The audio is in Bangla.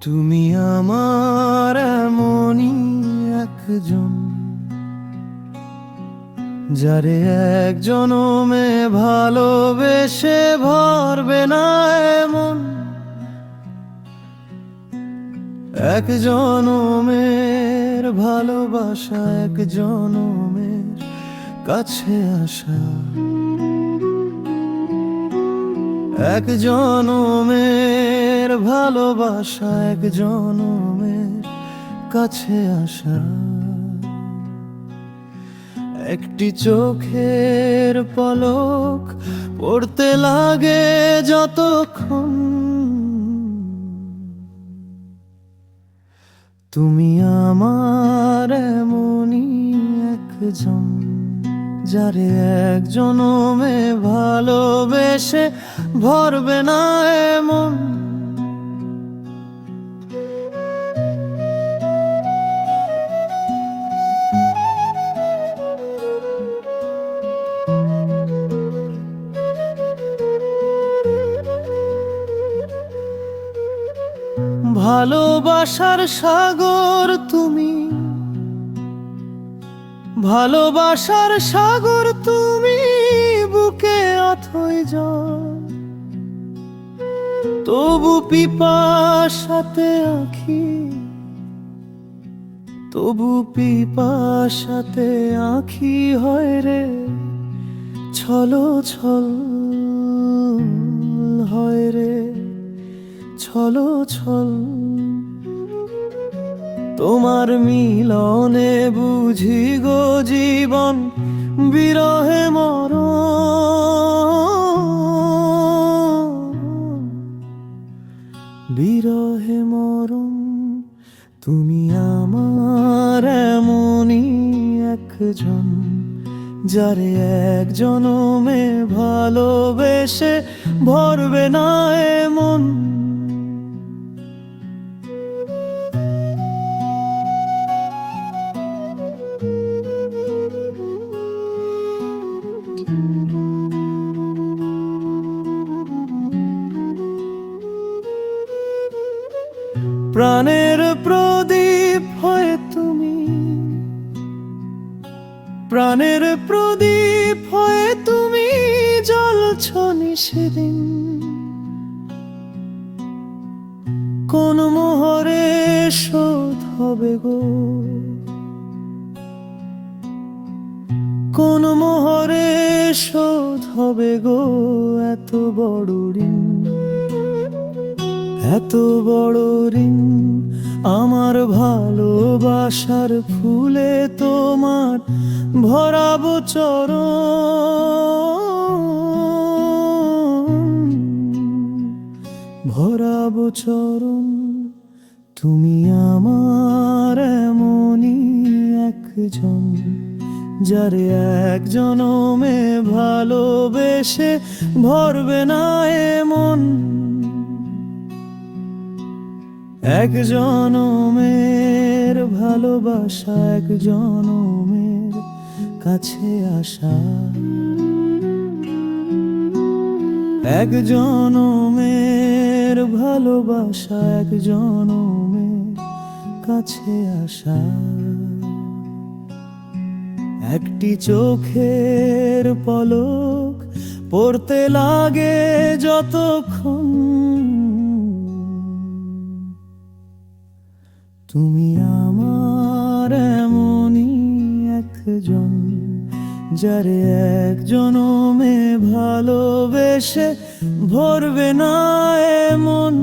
তুমি আমার এমনই একজন, যারে এক জনমে ভালোবেসে ভরবে না এমন। এক জনমের ভালোবাসা, এক জনমের কাছে আসা, এক জনমের ভালোবাসা, এক জনমের কাছে আসা। একটি চোখের পলক পড়তে লাগে যতক্ষণ, তুমি আমার এমনই একজন, যারে এক জনমে ভালোবেসে ভরবে না এমন। ভালোবাসার সাগর তুমি, ভালোবাসার সাগর তুমি, বুকে অথই জল। তবু পিপাসাতে আঁখি, তবু পিপাসাতে আঁখি হয় রে ছলো ছল, হয় রে ছলো ছল। তোমার মিলনে বুঝি গো জীবন, বিরহে মরণ, বিরহে মরণ। তুমি আমার এমনই একজন, যারে এক জনমে ভালোবেসে ভরবে না এমন। প্রাণের প্রদীপ হয়ে তুমি, প্রাণের প্রদীপ হয়ে তুমি জ্বলছ নিশিদিন। কোন মোহরে শোধ হবে গো, কোন মোহরে শোধ হবে গো এত বড় ঋণ, এত বড় ঋণ। আমার ভালোবাসার ফুলে তোমার ভরাবো চরণ, ভরাবো চরণ। তুমি আমার এমনই একজন, যারে এক জনমে ভালোবেসে ভরবে না এমন। এক জনমের ভালোবাসা, এক জনমের কাছে আসা, এক জনমের ভালোবাসা, এক জনমের কাছে আসা। একটি চোখের পলক পড়তে লাগে যতক্ষণ, তুমি আমার এমনই একজন, যারে এক জনমে ভালোবেসে ভরবে না এমন।